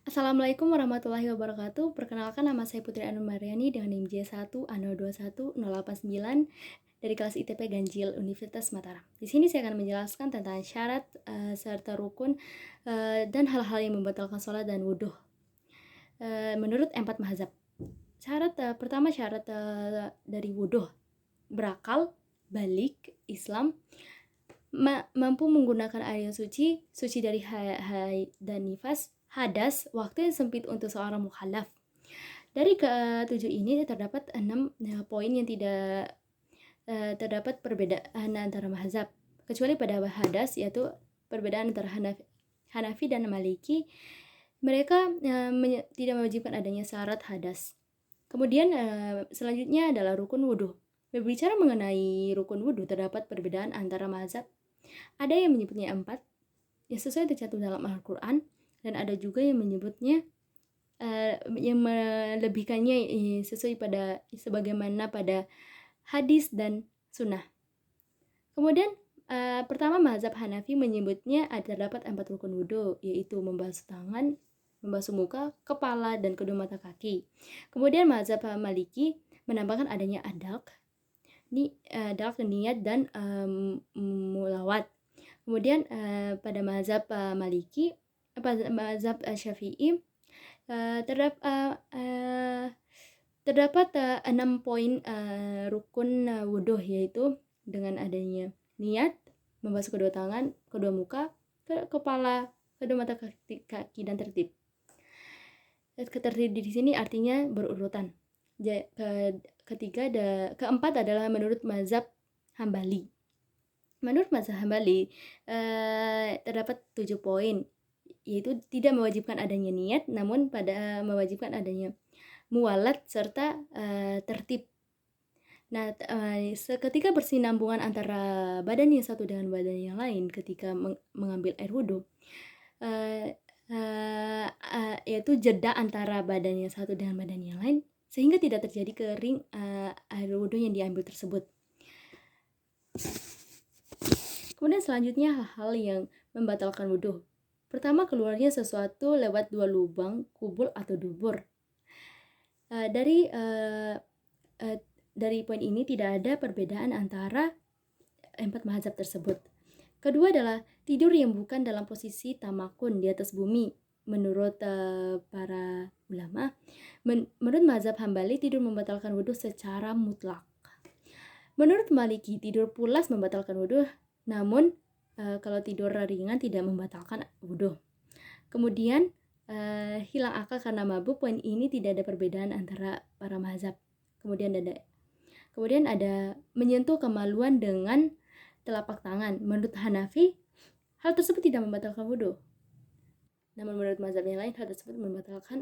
Assalamualaikum warahmatullahi wabarakatuh. Perkenalkan, nama saya Putri Anur Mariani dengan NIM J1A021089 dari kelas ITP Ganjil Universitas Mataram. Di sini saya akan menjelaskan tentang syarat serta rukun dan hal-hal yang membatalkan sholat dan wudhu menurut empat mazhab. Pertama syarat dari wudhu: berakal, balik, Islam, mampu menggunakan air yang suci dari haid dan nifas, hadas, waktu yang sempit untuk seorang mukhalaf. Dari ketujuh ini terdapat 6 poin yang tidak terdapat perbedaan antara mazhab, kecuali pada hadas, yaitu perbedaan antara Hanafi dan Maliki. Mereka tidak mewajibkan adanya syarat hadas. Kemudian selanjutnya adalah rukun wudhu. Berbicara mengenai rukun wudhu, terdapat perbedaan antara mazhab. Ada yang menyebutnya 4, yang sesuai tercantum dalam Al-Quran, dan ada juga yang menyebutnya yang melebihkannya sesuai sebagaimana pada hadis dan sunnah. Kemudian pertama, mazhab Hanafi menyebutnya terdapat 4 rukun wudhu, yaitu membasuh tangan, membasuh muka, kepala, dan kedua mata kaki. Kemudian mazhab Maliki menambahkan adanya adalk, niat, dan mulawat. Kemudian pada mazhab Maliki, mazhab Syafi'i terdapat 6 poin rukun wudhu, yaitu dengan adanya niat, membasuh kedua tangan, kedua muka, kepala, kedua mata kaki, dan tertib. Tertib di sini artinya berurutan. Keempat adalah menurut mazhab Hambali. Menurut mazhab Hambali terdapat 7 poin, yaitu tidak mewajibkan adanya niat, namun mewajibkan adanya muwalat serta tertib. Nah, ketika bersinambungan antara badan yang satu dengan badan yang lain ketika mengambil air wudhu, yaitu jeda antara badan yang satu dengan badan yang lain, sehingga tidak terjadi kering air wudhu yang diambil tersebut. Kemudian selanjutnya hal-hal yang membatalkan wudhu. Pertama, keluarnya sesuatu lewat 2 lubang, kubul atau dubur. Dari poin ini tidak ada perbedaan antara 4 mazhab tersebut. Kedua adalah tidur yang bukan dalam posisi tamakun di atas bumi. Menurut para ulama, menurut mazhab Hambali, tidur membatalkan wudhu secara mutlak. Menurut Maliki, tidur pulas membatalkan wudhu, namun kalau tidur ringan tidak membatalkan wudhu. Kemudian hilang akal karena mabuk. Poin ini tidak ada perbedaan antara para mazhab. Kemudian ada menyentuh kemaluan dengan telapak tangan. Menurut Hanafi, hal tersebut tidak membatalkan wudhu, namun menurut mazhab yang lain hal tersebut membatalkan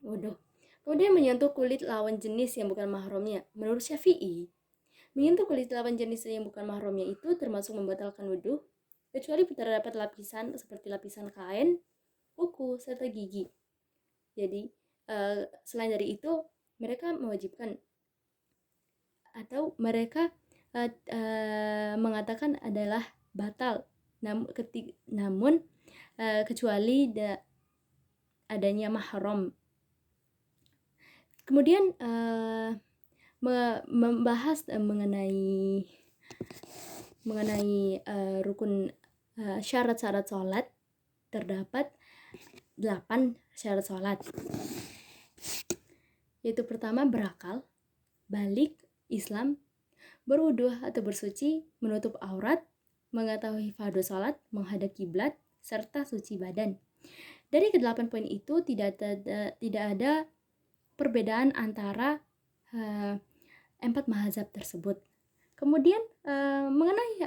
wudhu. Kemudian menyentuh kulit lawan jenis yang bukan mahramnya. Menurut Syafi'i, menyentuh kulit lawan jenis yang bukan mahramnya itu termasuk membatalkan wudhu, kecuali terdapat lapisan seperti lapisan kain, kuku, serta gigi. Jadi selain dari itu, mereka mewajibkan atau mereka mengatakan adalah batal, namun kecuali adanya mahram. Kemudian membahas mengenai rukun syarat-syarat sholat. Terdapat 8 syarat sholat, yaitu pertama, berakal, balik, Islam, berwudu atau bersuci, menutup aurat, mengetahui fardu sholat, menghadap kiblat, serta suci badan. Dari ke-8 poin itu tidak ada perbedaan antara 4 mazhab tersebut. Kemudian mengenai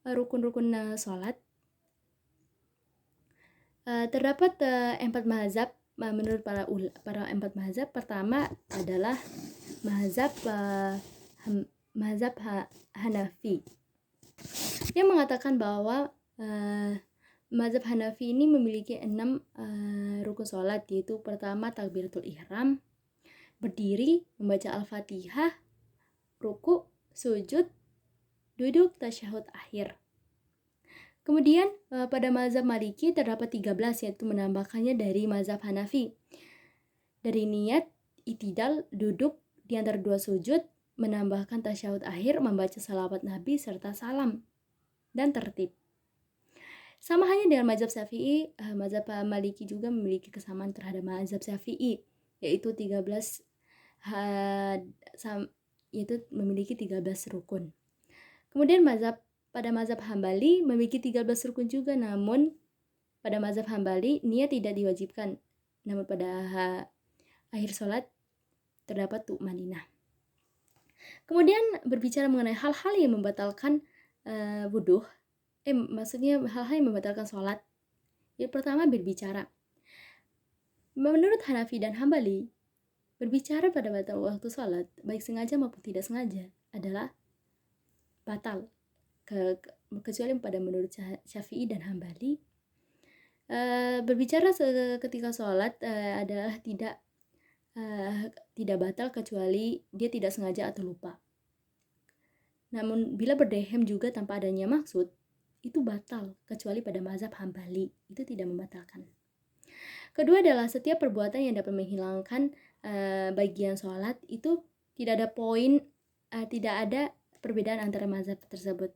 rukun-rukun sholat, terdapat 4 mazhab menurut para 4 mazhab. Pertama adalah mazhab Hanafi, yang mengatakan bahwa mazhab Hanafi ini memiliki 6 rukun sholat, yaitu pertama takbiratul ihram, berdiri, membaca al-fatihah, ruku, sujud, duduk, tasyahud akhir. Kemudian pada mazhab Maliki terdapat 13, yaitu menambahkannya dari mazhab Hanafi. Dari niat, itidal, duduk di antara dua sujud, menambahkan tasyahud akhir, membaca salawat Nabi serta salam, dan tertib. Sama halnya dengan mazhab Syafi'i, mazhab Maliki juga memiliki kesamaan terhadap mazhab Syafi'i, yaitu 13 yaitu memiliki 13 rukun. Kemudian pada mazhab Hambali memiliki 13 rukun juga, namun pada mazhab Hambali niat tidak diwajibkan. Namun pada akhir sholat terdapat tu'maninah. Kemudian berbicara mengenai hal-hal yang membatalkan wudhu, maksudnya hal-hal yang membatalkan sholat. Yang pertama berbicara. Menurut Hanafi dan Hambali, berbicara pada waktu sholat, baik sengaja maupun tidak sengaja, adalah batal. Kecuali pada menurut Syafi'i dan Hambali, berbicara ketika sholat adalah tidak batal kecuali dia tidak sengaja atau lupa. Namun bila berdehem juga tanpa adanya maksud, itu batal kecuali pada mazhab Hambali, itu tidak membatalkan. Kedua adalah setiap perbuatan yang dapat menghilangkan bagian sholat itu tidak ada perbedaan antara mazhab tersebut.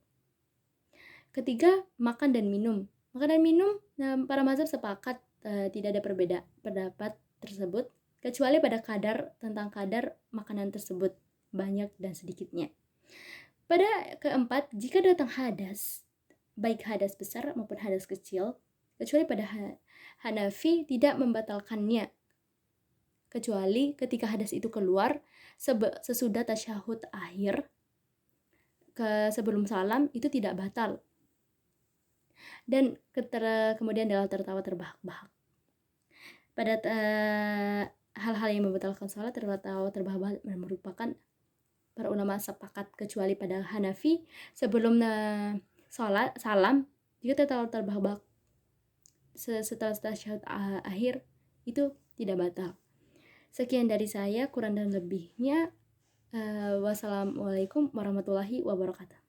Ketiga, makan dan minum. Makan dan minum, para mazhab sepakat tidak ada perbedaan pendapat tersebut, kecuali pada tentang kadar makanan tersebut, banyak dan sedikitnya. Pada keempat, jika datang hadas, baik hadas besar maupun hadas kecil, kecuali pada Hanafi tidak membatalkannya, kecuali ketika hadas itu keluar sesudah tasyahud akhir sebelum salam, itu tidak batal. Dan kemudian adalah tertawa terbahak-bahak. Pada hal-hal yang membatalkan salat, tertawa terbahak-bahak merupakan para ulama sepakat, kecuali pada Hanafi sebelum salam, jika tertawa terbahak-bahak setelah tasyahud akhir, itu tidak batal. Sekian dari saya, kurang dan lebihnya wassalamualaikum warahmatullahi wabarakatuh.